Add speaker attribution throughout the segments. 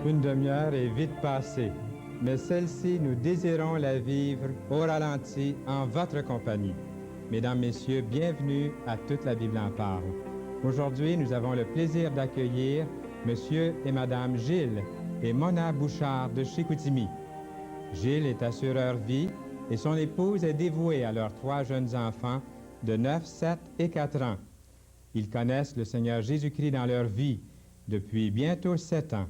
Speaker 1: Une demi-heure est vite passée, mais celle-ci, nous désirons la vivre au ralenti en votre compagnie. Mesdames, Messieurs, bienvenue à Toute la Bible en parle. Aujourd'hui, nous avons le plaisir d'accueillir Monsieur et Madame Gilles et Mona Bouchard de Chicoutimi. Gilles est assureur vie et son épouse est dévouée à leurs 3 jeunes enfants de 9, 7 et 4 ans. Ils connaissent le Seigneur Jésus-Christ dans leur vie depuis bientôt 7 ans.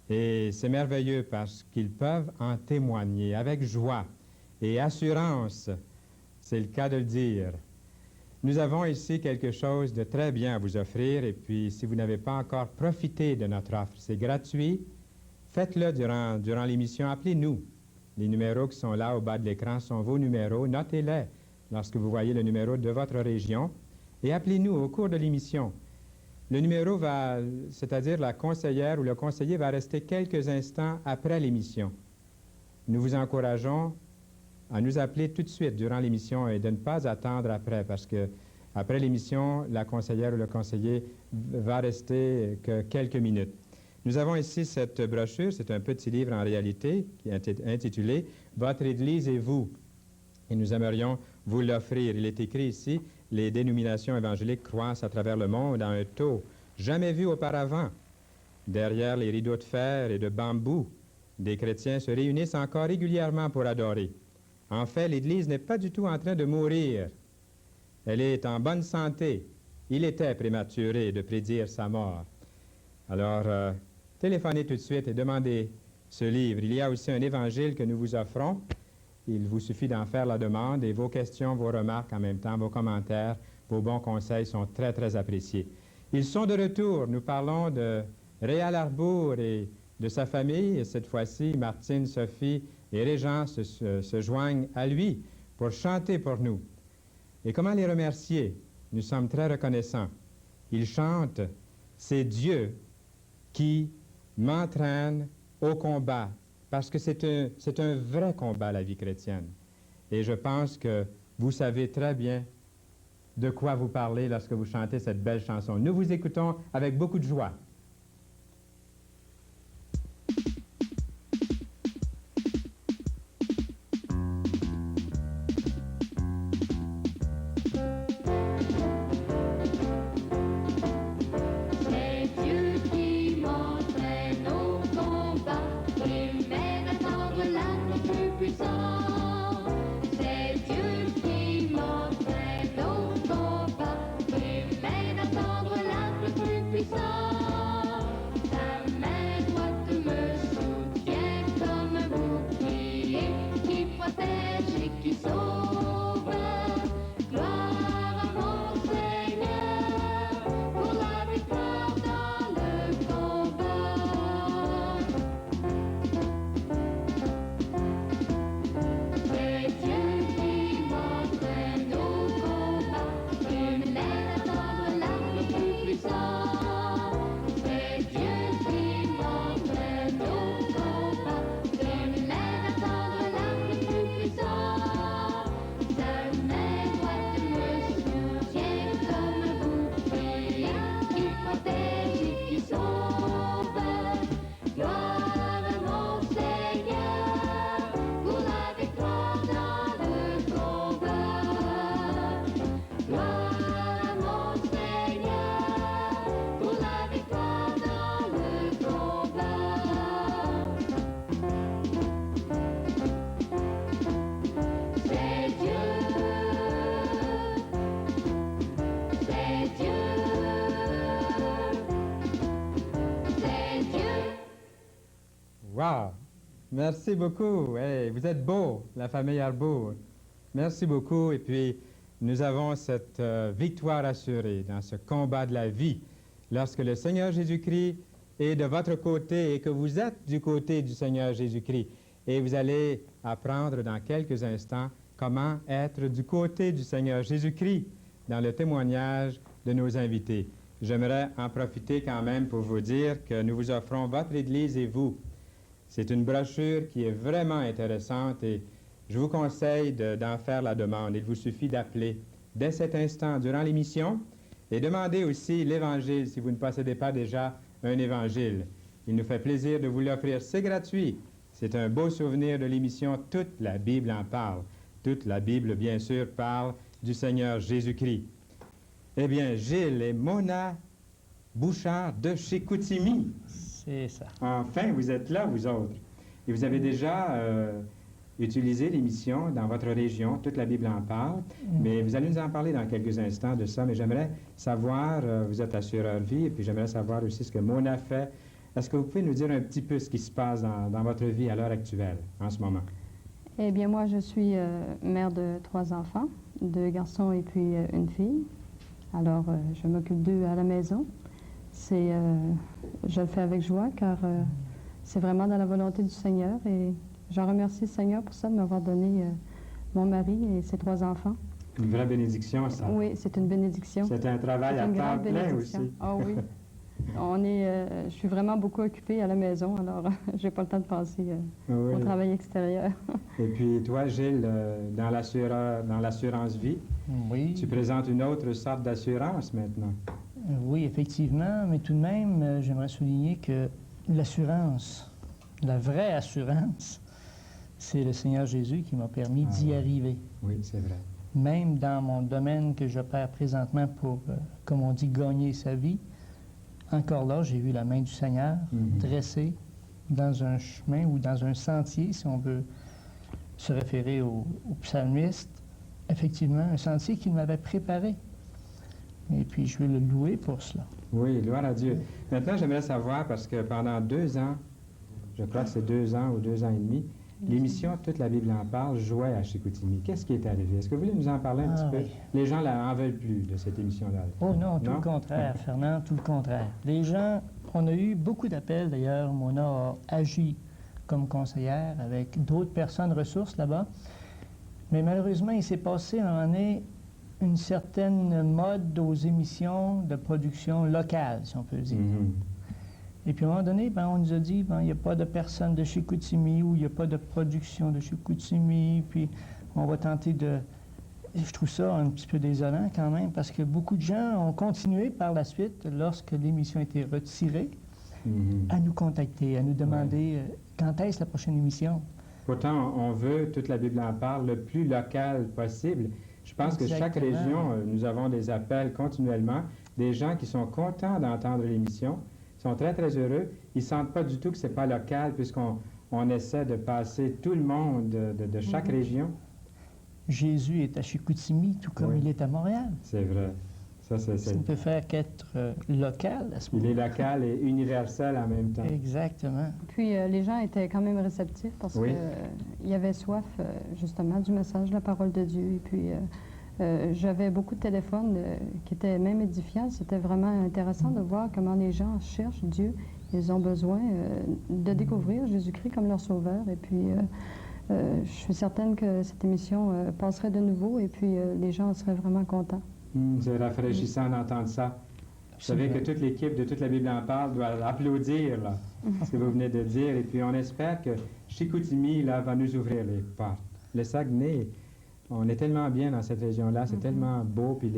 Speaker 1: Et c'est merveilleux parce qu'ils peuvent en témoigner avec joie et assurance. C'est le cas de le dire. Nous avons ici quelque chose de très bien à vous offrir et puis si vous n'avez pas encore profité de notre offre, c'est gratuit. Faites-le durant l'émission. Appelez-nous. Les numéros qui sont là au bas de l'écran sont vos numéros. Notez-les lorsque vous voyez le numéro de votre région et appelez-nous au cours de l'émission. Le numéro va, c'est-à-dire la conseillère ou le conseiller va rester quelques instants après l'émission. Nous vous encourageons à nous appeler tout de suite durant l'émission et de ne pas attendre après parce que après l'émission, la conseillère ou le conseiller va rester que quelques minutes. Nous avons ici cette brochure, c'est un petit livre en réalité qui est intitulé « Votre Église et vous ». Et nous aimerions vous l'offrir. Il est écrit ici « Les dénominations évangéliques croissent à travers le monde à un taux jamais vu auparavant. Derrière les rideaux de fer et de bambou, des chrétiens se réunissent encore régulièrement pour adorer. En fait, l'Église n'est pas du tout en train de mourir. Elle est en bonne santé. Il était prématuré de prédire sa mort. » Alors, téléphonez tout de suite et demandez ce livre. Il y a aussi un évangile que nous vous offrons. Il vous suffit d'en faire la demande et vos questions, vos remarques en même temps, vos commentaires, vos bons conseils sont très, très appréciés. Ils sont de retour. Nous parlons de Réal Arbour et de sa famille. Et cette fois-ci, Martine, Sophie et Régent se joignent à lui pour chanter pour nous. Et comment les remercier? Nous sommes très reconnaissants. Ils chantent « C'est Dieu qui m'entraîne au combat ». Parce que c'est un vrai combat, la vie chrétienne. Et je pense que vous savez très bien de quoi vous parlez lorsque vous chantez cette belle chanson. Nous vous écoutons avec beaucoup de joie. Wow! Merci beaucoup. Hey, vous êtes beaux, la famille Arbour. Merci beaucoup. Et puis, nous avons cette victoire assurée dans ce combat de la vie. Lorsque le Seigneur Jésus-Christ est de votre côté et que vous êtes du côté du Seigneur Jésus-Christ. Et vous allez apprendre dans quelques instants comment être du côté du Seigneur Jésus-Christ dans le témoignage de nos invités. J'aimerais en profiter quand même pour vous dire que nous vous offrons Votre Église et vous. C'est une brochure qui est vraiment intéressante et je vous conseille d'en faire la demande. Il vous suffit d'appeler dès cet instant durant l'émission et demander aussi l'Évangile si vous ne possédez pas déjà un Évangile. Il nous fait plaisir de vous l'offrir. C'est gratuit. C'est un beau souvenir de l'émission Toute la Bible en parle. Toute la Bible, bien sûr, parle du Seigneur Jésus-Christ. Eh bien, Gilles et Mona Bouchard de chez Chicoutimi.
Speaker 2: C'est ça.
Speaker 1: Enfin, vous êtes là, vous autres. Et vous avez déjà utilisé l'émission dans votre région, Toute la Bible en parle, mais vous allez nous en parler dans quelques instants de ça, mais j'aimerais savoir, vous êtes assureur vie, et puis j'aimerais savoir aussi ce que Mona fait. Est-ce que vous pouvez nous dire un petit peu ce qui se passe dans votre vie à l'heure actuelle, en ce moment?
Speaker 3: Eh bien, moi, je suis mère de 3 enfants, 2 garçons et puis une fille. Alors, je m'occupe d'eux à la maison. Je le fais avec joie car c'est vraiment dans la volonté du Seigneur et j'en remercie le Seigneur pour ça, de m'avoir donné mon mari et ses 3 enfants.
Speaker 1: Une vraie bénédiction, ça.
Speaker 3: Oui, c'est une bénédiction.
Speaker 1: C'est un travail à temps plein aussi.
Speaker 3: Ah oui. Je suis vraiment beaucoup occupée à la maison, alors j'ai pas le temps de penser au travail extérieur.
Speaker 1: Et puis toi, Gilles, dans l'assurance vie,
Speaker 2: Oui.
Speaker 1: tu présentes une autre sorte d'assurance maintenant.
Speaker 2: Oui, effectivement, mais tout de même, j'aimerais souligner que l'assurance, la vraie assurance, c'est le Seigneur Jésus qui m'a permis d'y arriver.
Speaker 1: Oui, c'est vrai.
Speaker 2: Même dans mon domaine que j'opère présentement pour, comme on dit, gagner sa vie, encore là, j'ai vu la main du Seigneur dressée dans un chemin ou dans un sentier, si on veut se référer au psalmiste. Effectivement, un sentier qu'il m'avait préparé. Et puis, je veux le louer pour cela.
Speaker 1: Oui, gloire à Dieu. Maintenant, j'aimerais savoir, parce que pendant 2 ans, je crois que c'est 2 ans ou 2 ans et demi, l'émission Toute la Bible en parle jouait à Chicoutimi. Qu'est-ce qui est arrivé? Est-ce que vous voulez nous en parler un petit peu?
Speaker 2: Oui.
Speaker 1: Les gens n'en veulent plus de cette émission-là.
Speaker 2: Oh non, tout le contraire, Fernand, tout le contraire. Les gens, on a eu beaucoup d'appels d'ailleurs. Mona a agi comme conseillère avec d'autres personnes ressources là-bas. Mais malheureusement, il s'est passé en année une certaine mode aux émissions de production locale, si on peut dire. Et puis à un moment donné, on nous a dit, il n'y a pas de personne de Chicoutimi ou il n'y a pas de production de Chicoutimi, puis on va tenter de... Je trouve ça un petit peu désolant quand même, parce que beaucoup de gens ont continué par la suite, lorsque l'émission a été retirée, à nous contacter, à nous demander quand est-ce la prochaine émission.
Speaker 1: Pourtant, on veut, Toute la Bible en parle, le plus local possible. Je pense que chaque région, nous avons des appels continuellement, des gens qui sont contents d'entendre l'émission, sont très, très heureux. Ils ne sentent pas du tout que ce n'est pas local, puisqu'on essaie de passer tout le monde de chaque région.
Speaker 2: Jésus est à Chicoutimi, tout comme il est à Montréal.
Speaker 1: C'est vrai. Ça
Speaker 2: ne peut faire qu'être local à ce moment-là.
Speaker 1: Il est local et universel en même temps.
Speaker 2: Exactement.
Speaker 3: Puis les gens étaient quand même réceptifs parce qu'il y avait soif, justement, du message de la parole de Dieu. Et puis j'avais beaucoup de téléphones qui étaient même édifiants. C'était vraiment intéressant de voir comment les gens cherchent Dieu. Ils ont besoin de découvrir Jésus-Christ comme leur sauveur. Et puis je suis certaine que cette émission passerait de nouveau et puis les gens seraient vraiment contents.
Speaker 1: C'est rafraîchissant d'entendre ça. Vous savez que toute l'équipe de Toute la Bible en parle doit applaudir là, ce que vous venez de dire. Et puis on espère que Chicoutimi là, va nous ouvrir les portes. Le Saguenay, on est tellement bien dans cette région-là, c'est tellement beau. Puis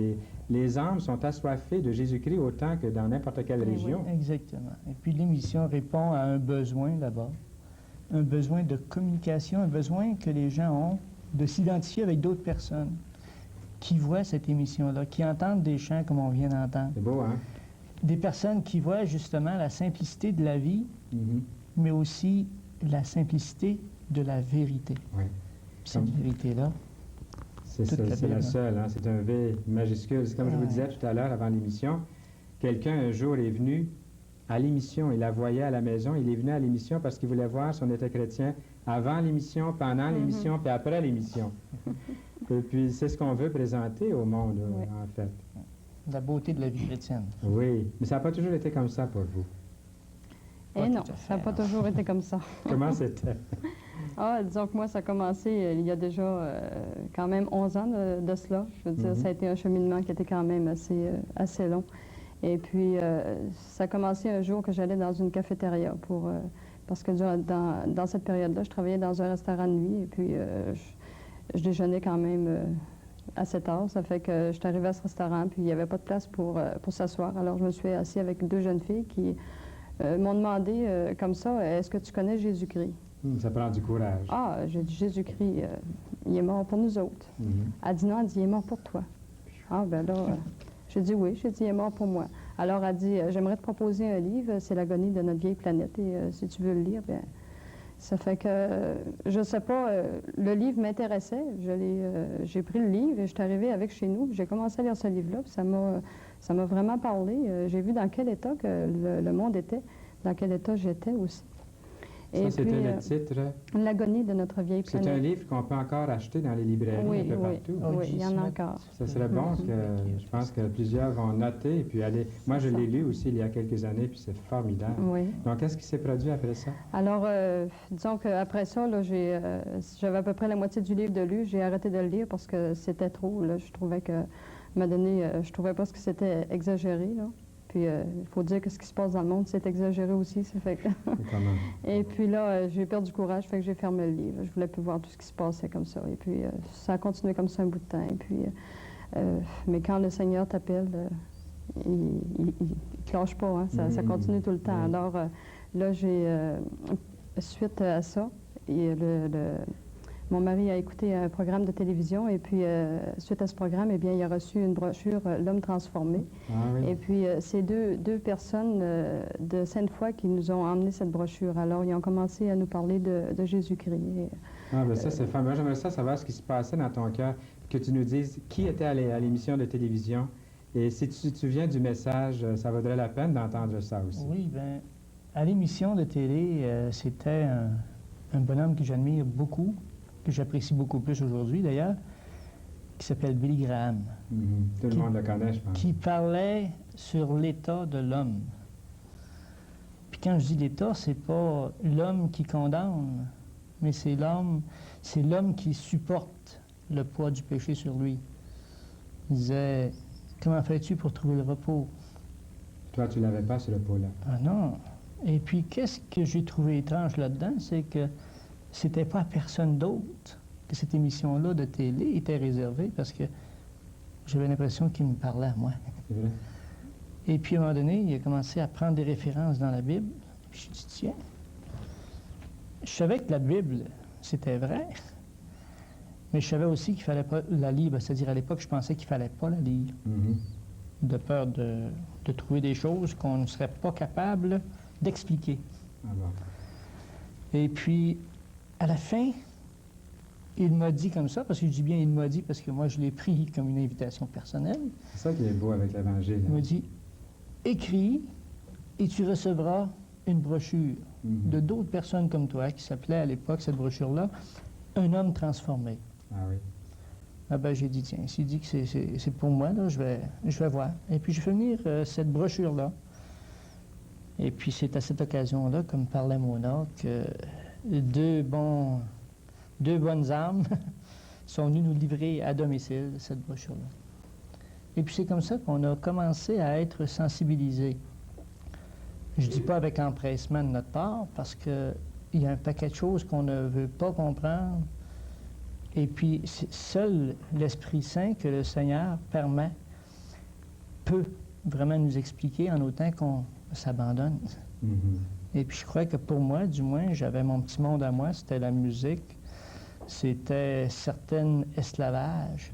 Speaker 1: les âmes sont assoiffées de Jésus-Christ autant que dans n'importe quelle région.
Speaker 2: Oui, exactement. Et puis l'émission répond à un besoin là-bas, un besoin de communication, un besoin que les gens ont de s'identifier avec d'autres personnes qui voient cette émission-là, qui entendent des chants comme on vient d'entendre.
Speaker 1: C'est beau, hein?
Speaker 2: Des personnes qui voient justement la simplicité de la vie, mais aussi la simplicité de la vérité.
Speaker 1: Oui.
Speaker 2: Cette vérité-là,
Speaker 1: c'est la seule, hein? C'est un V majuscule. C'est comme je vous disais tout à l'heure avant l'émission, quelqu'un un jour est venu à l'émission, il la voyait à la maison, il est venu à l'émission parce qu'il voulait voir si on était chrétien avant l'émission, pendant l'émission, puis après l'émission. Et puis, c'est ce qu'on veut présenter au monde, en fait.
Speaker 2: La beauté de la vie chrétienne.
Speaker 1: Oui, mais ça n'a pas toujours été comme ça pour vous.
Speaker 3: Eh non, ça n'a pas toujours été comme ça.
Speaker 1: Comment c'était?
Speaker 3: Disons que moi, ça a commencé il y a déjà quand même 11 ans de cela. Je veux dire, ça a été un cheminement qui était quand même assez long. Et puis, ça a commencé un jour que j'allais dans une cafétéria parce que dans cette période-là, je travaillais dans un restaurant de nuit et puis je déjeunais quand même assez tard. Ça fait que je suis arrivée à ce restaurant puis il n'y avait pas de place pour s'asseoir. Alors, je me suis assise avec 2 jeunes filles qui m'ont demandé comme ça, est-ce que tu connais Jésus-Christ?
Speaker 1: Ça prend du courage.
Speaker 3: Ah, j'ai dit, Jésus-Christ, il est mort pour nous autres. Elle dit, non, elle dit, il est mort pour toi. Ah, ben là, j'ai dit oui, j'ai dit, il est mort pour moi. Alors, elle dit, j'aimerais te proposer un livre, c'est l'agonie de notre vieille planète, et si tu veux le lire, bien, ça fait que, je sais pas, le livre m'intéressait, j'ai pris le livre et je suis arrivée avec chez nous, j'ai commencé à lire ce livre-là, puis ça m'a vraiment parlé. J'ai vu dans quel état que le monde était, dans quel état j'étais aussi.
Speaker 1: Ça, c'était le titre?
Speaker 3: L'agonie de notre vieille planète.
Speaker 1: C'est un livre qu'on peut encore acheter dans les librairies un peu partout.
Speaker 3: Oui, il y en a encore.
Speaker 1: Ça serait bon que, je pense que plusieurs vont noter et puis aller... Moi, je l'ai lu aussi il y a quelques années, puis c'est formidable.
Speaker 3: Oui.
Speaker 1: Donc, qu'est-ce qui s'est produit après ça?
Speaker 3: Alors, disons qu'après ça, là, j'avais à peu près la moitié du livre de lu. J'ai arrêté de le lire parce que c'était trop. Là, je trouvais que, à un moment donné, je trouvais pas que c'était exagéré, là. Puis, il faut dire que ce qui se passe dans le monde, c'est exagéré aussi, ça fait que... Et puis là, j'ai perdu courage, fait que j'ai fermé le livre. Je voulais plus voir tout ce qui se passait comme ça. Et puis, ça a continué comme ça un bout de temps. Et puis, mais quand le Seigneur t'appelle, il te lâche pas, hein? Ça continue tout le temps. Alors, là, suite à ça, mon mari a écouté un programme de télévision et puis, suite à ce programme, eh bien, il a reçu une brochure « L'homme transformé ». Et puis, c'est deux personnes de Sainte-Foy qui nous ont emmené cette brochure. Alors, ils ont commencé à nous parler de Jésus-Christ.
Speaker 1: Ah, bien ça, c'est fameux. J'aimerais ça savoir ce qui se passait dans ton cœur, que tu nous dises qui était à l'émission de télévision. Et si tu te souviens du message, ça vaudrait la peine d'entendre ça aussi.
Speaker 2: Oui, bien, à l'émission de télé, c'était un bonhomme que j'admire beaucoup, que j'apprécie beaucoup plus aujourd'hui d'ailleurs, qui s'appelle Billy Graham.
Speaker 1: Tout le monde le connaît, je pense.
Speaker 2: Qui parlait sur l'état de l'homme. Puis quand je dis l'état, c'est pas l'homme qui condamne, mais c'est l'homme qui supporte le poids du péché sur lui. Il disait, comment fais-tu pour trouver le repos?
Speaker 1: Toi, tu l'avais pas, ce repos-là.
Speaker 2: Ah non. Et puis, qu'est-ce que j'ai trouvé étrange là-dedans, c'est que c'était pas à personne d'autre que cette émission-là de télé était réservée parce que j'avais l'impression qu'il me parlait à moi.
Speaker 1: C'est vrai?
Speaker 2: Et puis, à un moment donné, il a commencé à prendre des références dans la Bible. Puis je dis, tiens, je savais que la Bible, c'était vrai, mais je savais aussi qu'il fallait pas la lire. C'est-à-dire, à l'époque, je pensais qu'il fallait pas la lire, de peur de trouver des choses qu'on ne serait pas capable d'expliquer.
Speaker 1: Ah bon.
Speaker 2: Et puis, à la fin, il m'a dit comme ça, parce que je dis bien il m'a dit, parce que moi je l'ai pris comme une invitation personnelle.
Speaker 1: C'est ça qui est beau avec l'Évangile.
Speaker 2: Il m'a dit, écris et tu recevras une brochure de d'autres personnes comme toi, qui s'appelait à l'époque, cette brochure-là, Un homme transformé.
Speaker 1: Ah oui.
Speaker 2: Ah ben j'ai dit, tiens, s'il dit que c'est pour moi, là, je vais voir. Et puis j'ai fait venir cette brochure-là. Et puis c'est à cette occasion-là, comme parlait Mona, que deux bonnes âmes sont venues nous livrer à domicile cette brochure-là. Et puis c'est comme ça qu'on a commencé à être sensibilisés. Je ne dis pas avec empressement de notre part, parce qu'il y a un paquet de choses qu'on ne veut pas comprendre. Et puis seul l'Esprit Saint que le Seigneur permet peut vraiment nous expliquer en autant qu'on s'abandonne. Et puis je crois que pour moi, du moins, j'avais mon petit monde à moi, c'était la musique, c'était certain esclavage.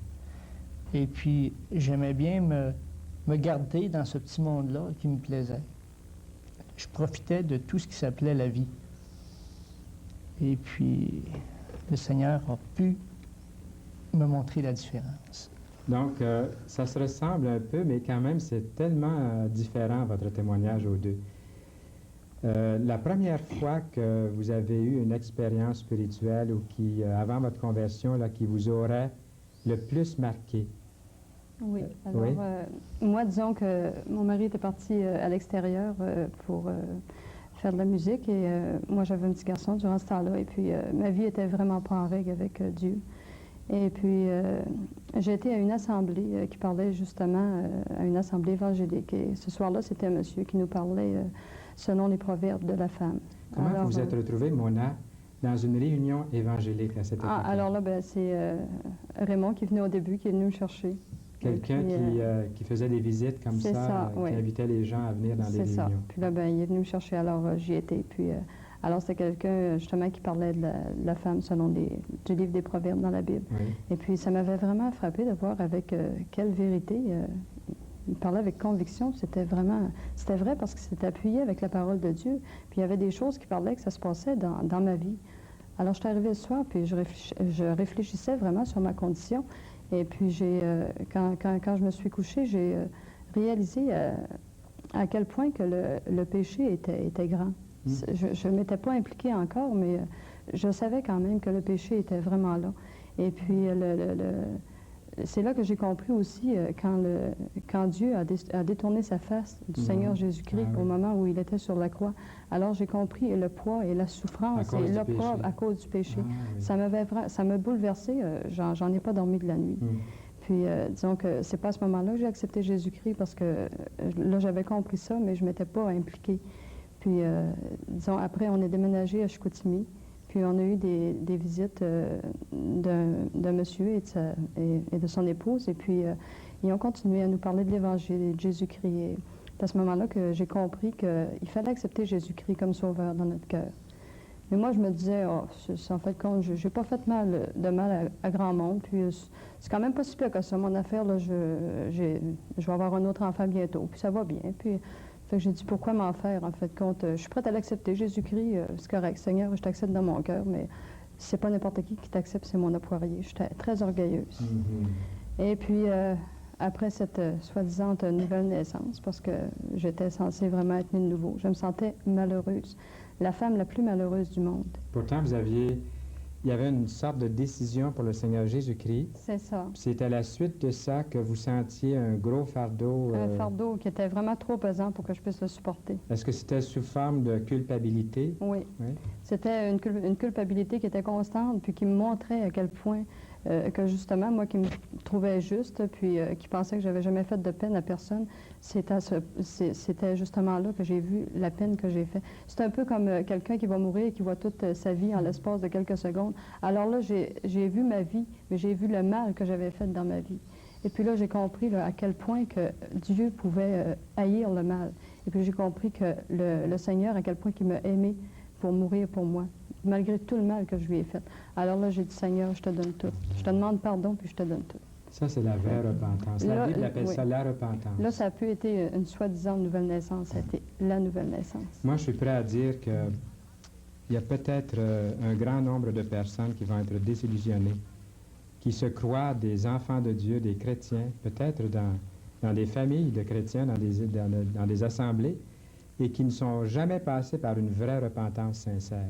Speaker 2: Et puis j'aimais bien me garder dans ce petit monde-là qui me plaisait. Je profitais de tout ce qui s'appelait la vie. Et puis le Seigneur a pu me montrer la différence.
Speaker 1: Donc, ça se ressemble un peu, mais quand même, c'est tellement différent, votre témoignage aux deux. La première fois que vous avez eu une expérience spirituelle ou qui, avant votre conversion, là, qui vous aurait le plus marqué?
Speaker 3: Oui. Alors, moi, disons que mon mari était parti à l'extérieur pour faire de la musique et moi, j'avais un petit garçon durant ce temps-là et puis ma vie était vraiment pas en règle avec Dieu. Et puis, j'ai été à une assemblée qui parlait justement à une assemblée évangélique. Et ce soir-là, c'était un monsieur qui nous parlait selon les proverbes de la femme.
Speaker 1: Comment vous vous êtes retrouvée, Mona, dans une réunion évangélique à cette époque?
Speaker 3: Alors là, ben, c'est Raymond qui venait au début, qui est venu me chercher.
Speaker 1: Quelqu'un qui faisait des visites comme ça,
Speaker 3: oui.
Speaker 1: qui invitait les gens à venir dans les
Speaker 3: C'est ça.
Speaker 1: réunions.
Speaker 3: Puis là, ben, il est venu me chercher, alors j'y étais. Puis, alors, c'était quelqu'un, justement, qui parlait de la femme selon du livre des Proverbes dans la Bible.
Speaker 1: Oui.
Speaker 3: Et puis, ça m'avait vraiment frappé de voir avec quelle vérité il parlait avec conviction. C'était vrai parce que c'était appuyé avec la parole de Dieu. Puis, il y avait des choses qui parlaient que ça se passait dans ma vie. Alors, je suis arrivée le soir, puis je réfléchissais vraiment sur ma condition. Et puis, quand je me suis couchée, j'ai réalisé à quel point que le péché était grand. Je ne m'étais pas impliquée encore, mais je savais quand même que le péché était vraiment là. Et puis, c'est là que j'ai compris aussi quand Dieu a détourné sa face du Seigneur Jésus-Christ au moment où il était sur la croix. Alors, j'ai compris le poids et la souffrance et l'opprobre à cause du péché. Ça m'a bouleversée. J'en ai pas dormi de la nuit. Puis, disons que c'est pas à ce moment-là que j'ai accepté Jésus-Christ parce que là, j'avais compris ça, mais je m'étais pas impliquée. Puis, disons, après, on est déménagé à Chicoutimi. Puis, on a eu des visites d'un monsieur et de son épouse. Et puis, ils ont continué à nous parler de l'Évangile et de Jésus-Christ. Et c'est à ce moment-là que j'ai compris qu'il fallait accepter Jésus-Christ comme sauveur dans notre cœur. Mais moi, je me disais, en fait, je n'ai pas fait de mal à grand monde. Puis, c'est quand même pas si pire que ça. Mon affaire, là, je vais avoir un autre enfant bientôt. Puis, ça va bien. Puis, fait que j'ai dit, pourquoi m'en faire, en fait, compte? Je suis prête à l'accepter. Jésus-Christ, c'est correct. Seigneur, je t'accepte dans mon cœur, mais c'est pas n'importe qui t'accepte, c'est mon poirier. J'étais très orgueilleuse. Et puis, après cette soi-disant nouvelle naissance, parce que j'étais censée vraiment être née de nouveau, je me sentais malheureuse. La femme la plus malheureuse du monde.
Speaker 1: Pourtant, il y avait une sorte de décision pour le Seigneur Jésus-Christ.
Speaker 3: C'est ça.
Speaker 1: C'est à la suite de ça que vous sentiez un gros fardeau.
Speaker 3: Un fardeau qui était vraiment trop pesant pour que je puisse le supporter.
Speaker 1: Est-ce que c'était sous forme de culpabilité?
Speaker 3: Oui. C'était une culpabilité qui était constante, puis qui me montrait à quel point que justement, moi qui me trouvais juste, puis qui pensais que j'avais jamais fait de peine à personne, c'était justement là que j'ai vu la peine que j'ai faite. C'est un peu comme quelqu'un qui va mourir et qui voit toute sa vie en l'espace de quelques secondes. Alors là, j'ai vu ma vie, mais j'ai vu le mal que j'avais fait dans ma vie. Et puis là, j'ai compris là, à quel point que Dieu pouvait haïr le mal. Et puis j'ai compris que le Seigneur, à quel point il m'a aimé pour mourir pour moi, malgré tout le mal que je lui ai fait. Alors là, j'ai dit, Seigneur, je te donne tout. Je te demande pardon, puis je te donne tout.
Speaker 1: Ça, c'est la vraie repentance. La Bible appelle ça la repentance.
Speaker 3: Là, ça a pu être une soi-disant nouvelle naissance. Ça a été la nouvelle naissance.
Speaker 1: Moi, je suis prêt à dire qu'il y a peut-être un grand nombre de personnes qui vont être désillusionnées, qui se croient des enfants de Dieu, des chrétiens, peut-être dans des familles de chrétiens, dans des assemblées, et qui ne sont jamais passés par une vraie repentance sincère.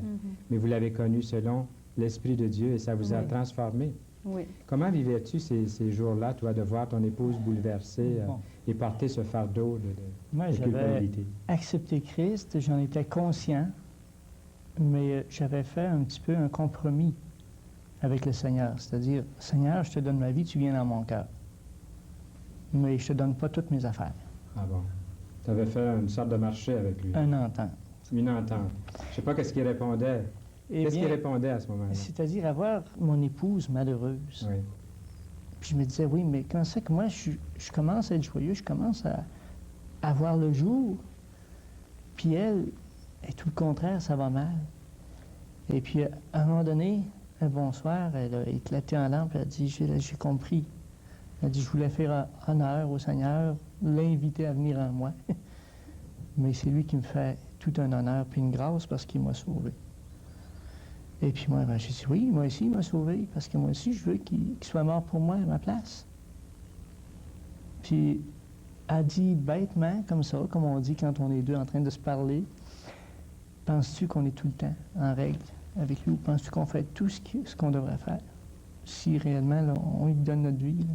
Speaker 1: Mais vous l'avez connu selon l'Esprit de Dieu et ça vous a transformé.
Speaker 3: Oui.
Speaker 1: Comment vivais-tu ces jours-là, toi, de voir ton épouse bouleversée et porter ce fardeau de culpabilité?
Speaker 2: Moi, j'avais accepté Christ, j'en étais conscient, mais j'avais fait un petit peu un compromis avec le Seigneur. C'est-à-dire, Seigneur, je te donne ma vie, tu viens dans mon cœur. Mais je te donne pas toutes mes affaires.
Speaker 1: Ah bon? Tu avais fait une sorte de marché avec lui.
Speaker 2: Une entente.
Speaker 1: Une entente. Je ne sais pas qu'est-ce qu'il répondait. Qu'est-ce qu'il répondait à ce moment-là?
Speaker 2: C'est-à-dire avoir mon épouse malheureuse.
Speaker 1: Oui.
Speaker 2: Puis je me disais, oui, mais quand c'est que moi, je commence à être joyeux, je commence à voir le jour. Puis elle, et tout le contraire, ça va mal. Et puis, à un moment donné, un bonsoir, elle a éclaté en lampe, elle a dit, j'ai compris. Elle a dit, je voulais faire honneur au Seigneur, l'inviter à venir en moi. Mais c'est lui qui me fait tout un honneur puis une grâce parce qu'il m'a sauvé. Et puis moi, j'ai dit, oui, moi aussi, il m'a sauvé, parce que moi aussi, je veux qu'il soit mort pour moi à ma place. Puis, elle dit bêtement, comme ça, comme on dit quand on est deux en train de se parler, penses-tu qu'on est tout le temps en règle avec lui, ou penses-tu qu'on fait tout ce qu'on devrait faire, si réellement, là, on lui donne notre vie? Là.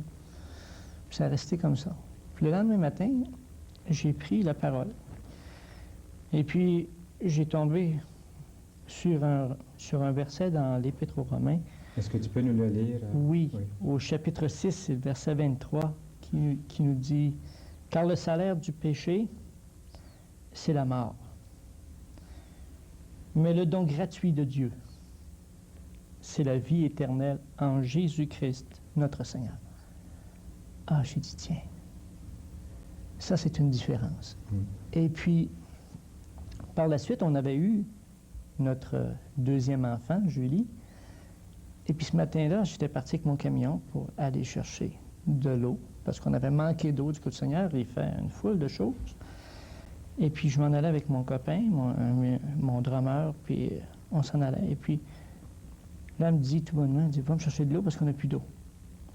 Speaker 2: Puis ça a resté comme ça. Puis le lendemain matin, j'ai pris la parole. Et puis, j'ai tombé sur un verset dans l'Épître aux Romains.
Speaker 1: Est-ce que tu peux nous le lire?
Speaker 2: Oui, au chapitre 6, verset 23, qui nous dit « Car le salaire du péché, c'est la mort. Mais le don gratuit de Dieu, c'est la vie éternelle en Jésus-Christ, notre Seigneur. » Ah, j'ai dit, tiens, ça c'est une différence. Et puis, par la suite, on avait eu notre deuxième enfant, Julie. Et puis ce matin-là, j'étais parti avec mon camion pour aller chercher de l'eau, parce qu'on avait manqué d'eau du coup du Seigneur. Il fait une foule de choses. Et puis je m'en allais avec mon copain, mon drummer, puis on s'en allait. Et puis là, elle me dit tout bonnement, elle dit, va me chercher de l'eau parce qu'on n'a plus d'eau.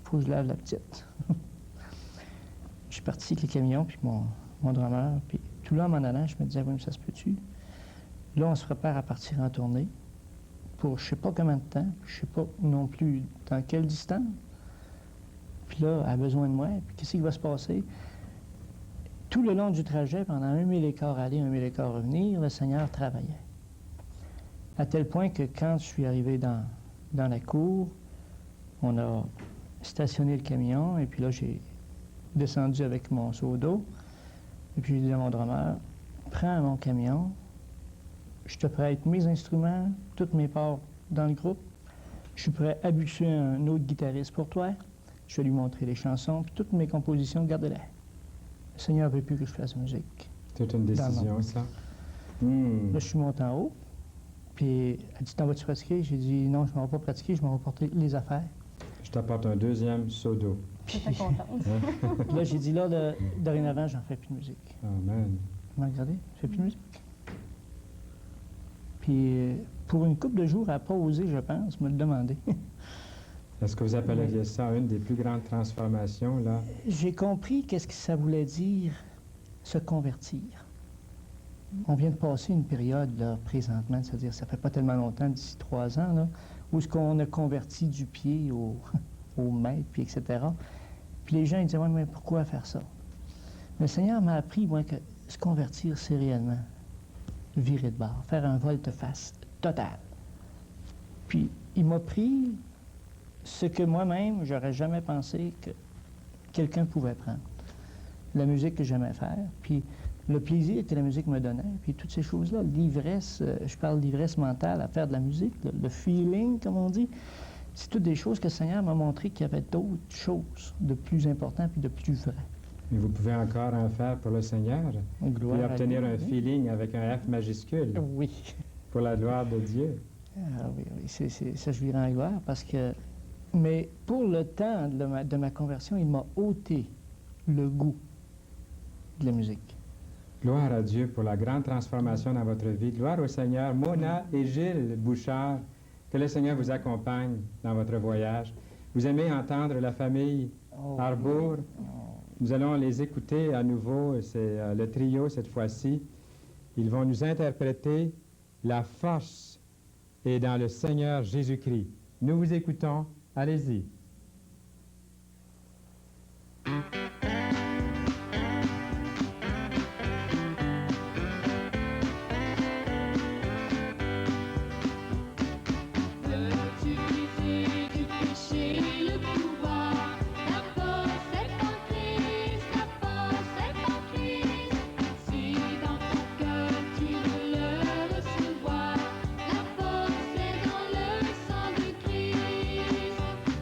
Speaker 2: Il faut que je lave la petite. Je suis parti avec le camion, puis mon drummer, puis tout là, en m'en allant, je me disais, oui, mais ça se peut-tu? Là, on se prépare à partir en tournée pour je ne sais pas combien de temps, puis je ne sais pas non plus dans quelle distance. Puis là, elle a besoin de moi, puis qu'est-ce qui va se passer? Tout le long du trajet, pendant 1 000 écarts aller, 1 000 écarts revenir, le Seigneur travaillait. À tel point que quand je suis arrivé dans la cour, on a stationné le camion, et puis là, j'ai descendu avec mon seau d'eau, et puis j'ai dit à mon drummer, prends mon camion, je te prête mes instruments, toutes mes parts dans le groupe, je suis prêt à bûcher un autre guitariste pour toi, je vais lui montrer les chansons, puis toutes mes compositions, garde-les. Le Seigneur ne veut plus que je fasse de musique.
Speaker 1: C'est une décision, ça.
Speaker 2: Là, je suis monté en haut, puis elle dit, t'en vas-tu pratiquer? J'ai dit, non, je ne m'en vais pas pratiquer, je m'en vais porter les affaires.
Speaker 1: Je t'apporte un deuxième seau d'eau.
Speaker 3: J'étais contente.
Speaker 2: Là, j'ai dit, là, dorénavant, j'en fais plus de musique.
Speaker 1: Amen.
Speaker 2: Tu m'as regardé? Je fais plus de musique. Puis, pour une couple de jours, elle n'a pas osé, je pense, me le demander.
Speaker 1: Est-ce que vous appelleriez ça une des plus grandes transformations, là?
Speaker 2: J'ai compris qu'est-ce que ça voulait dire, se convertir. On vient de passer une période, là, présentement, c'est-à-dire, ça fait pas tellement longtemps, d'ici 3 ans, là, où est-ce qu'on a converti du pied au maître, puis etc. Puis les gens, ils disaient, ouais, mais pourquoi faire ça? Le Seigneur m'a appris, moi, que se convertir, c'est réellement virer de bord, faire un volte-face total. Puis, il m'a pris ce que moi-même, j'aurais jamais pensé que quelqu'un pouvait prendre. La musique que j'aimais faire, puis le plaisir que la musique me donnait, puis toutes ces choses-là, l'ivresse, je parle d'ivresse mentale à faire de la musique, le feeling, comme on dit, c'est toutes des choses que le Seigneur m'a montré qu'il y avait d'autres choses de plus importantes puis de plus vraies.
Speaker 1: Et vous pouvez encore en faire pour le Seigneur
Speaker 2: Gloire
Speaker 1: et obtenir
Speaker 2: à Dieu,
Speaker 1: un
Speaker 2: oui.
Speaker 1: feeling avec un F majuscule
Speaker 2: Oui.
Speaker 1: pour la gloire de Dieu.
Speaker 2: Ah oui, ça je lui rends gloire parce que... Mais pour le temps de ma conversion, il m'a ôté le goût de la musique.
Speaker 1: Gloire à Dieu pour la grande transformation dans votre vie. Gloire au Seigneur. Mona et Gilles Bouchard, que le Seigneur vous accompagne dans votre voyage. Vous aimez entendre la famille Harbour? Nous allons les écouter à nouveau. C'est le trio cette fois-ci. Ils vont nous interpréter La force est dans le Seigneur Jésus-Christ. Nous vous écoutons. Allez-y.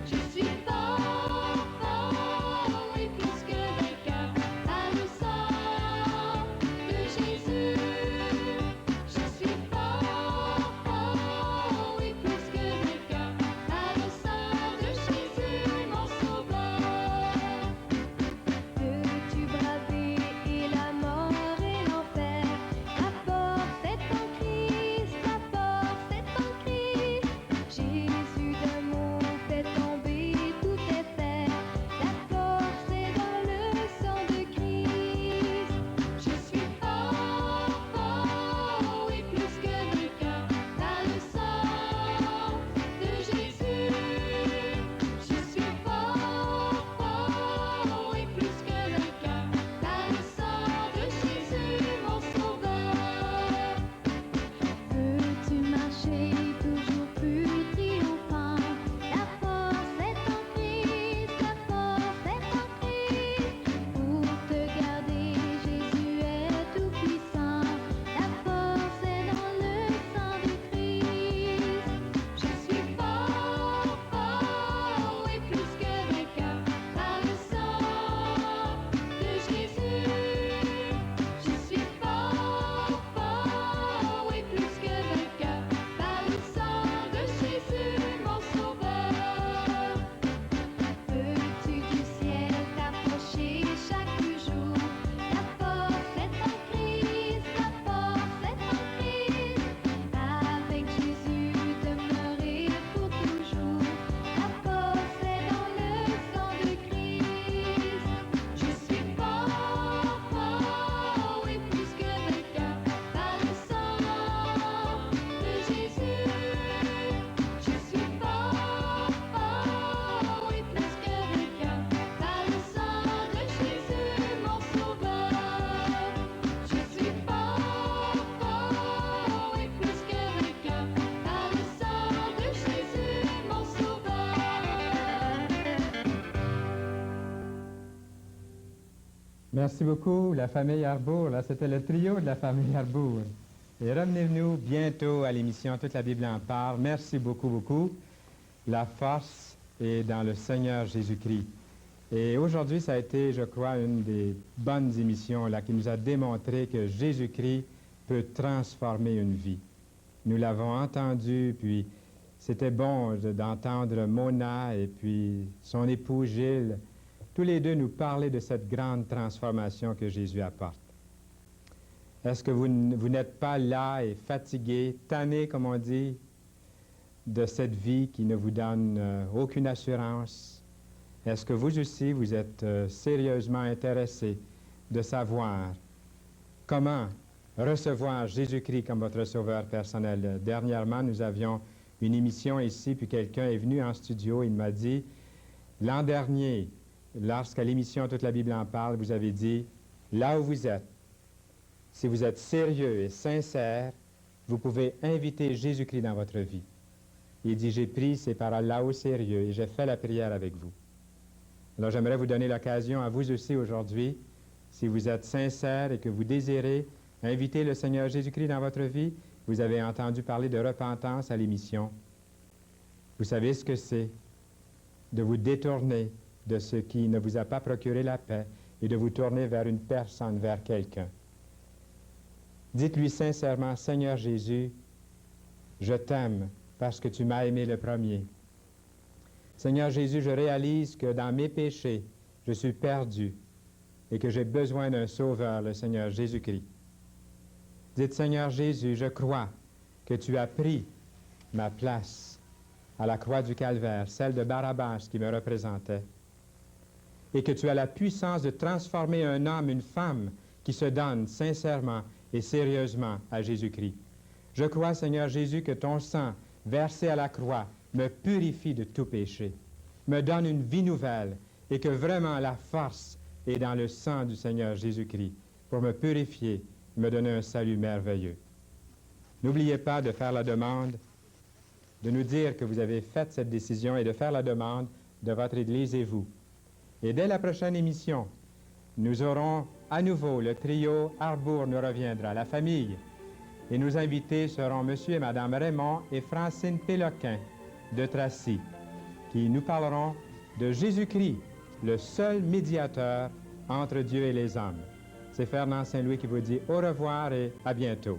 Speaker 4: Je suis fort, fort et puissant.
Speaker 1: Merci beaucoup, la famille Harbour. Là, c'était le trio de la famille Harbour. Et revenez-nous bientôt à l'émission Toute la Bible en parle. Merci beaucoup, beaucoup. La force est dans le Seigneur Jésus-Christ. Et aujourd'hui, ça a été, je crois, une des bonnes émissions là, qui nous a démontré que Jésus-Christ peut transformer une vie. Nous l'avons entendu, puis c'était bon d'entendre Mona et puis son époux Gilles, tous les deux nous parler de cette grande transformation que Jésus apporte. Est-ce que vous n'êtes pas là et fatigué, tanné, comme on dit, de cette vie qui ne vous donne aucune assurance? Est-ce que vous aussi, vous êtes sérieusement intéressé de savoir comment recevoir Jésus-Christ comme votre sauveur personnel? Dernièrement, nous avions une émission ici, puis quelqu'un est venu en studio, il m'a dit, l'an dernier, lorsqu'à l'émission Toute la Bible en parle, vous avez dit, là où vous êtes, si vous êtes sérieux et sincère, vous pouvez inviter Jésus-Christ dans votre vie. Il dit, j'ai pris ces paroles-là au sérieux et j'ai fait la prière avec vous. Alors j'aimerais vous donner l'occasion à vous aussi aujourd'hui, si vous êtes sincère et que vous désirez inviter le Seigneur Jésus-Christ dans votre vie. Vous avez entendu parler de repentance à l'émission. Vous savez ce que c'est de vous détourner de ce qui ne vous a pas procuré la paix et de vous tourner vers une personne, vers quelqu'un. Dites-lui sincèrement, Seigneur Jésus, je t'aime parce que tu m'as aimé le premier. Seigneur Jésus, je réalise que dans mes péchés, je suis perdu et que j'ai besoin d'un sauveur, le Seigneur Jésus-Christ. Dites, Seigneur Jésus, je crois que tu as pris ma place à la croix du Calvaire, celle de Barabbas qui me représentait, et que tu as la puissance de transformer un homme, une femme qui se donne sincèrement et sérieusement à Jésus-Christ. Je crois, Seigneur Jésus, que ton sang versé à la croix me purifie de tout péché, me donne une vie nouvelle et que vraiment la force est dans le sang du Seigneur Jésus-Christ pour me purifier, me donner un salut merveilleux. N'oubliez pas de faire la demande, de nous dire que vous avez fait cette décision et de faire la demande de votre Église et vous. Et dès la prochaine émission, nous aurons à nouveau le trio Harbour nous reviendra, la famille. Et nos invités seront M. et Mme Raymond et Francine Péloquin de Tracy, qui nous parleront de Jésus-Christ, le seul médiateur entre Dieu et les hommes. C'est Fernand Saint-Louis qui vous dit au revoir et à bientôt.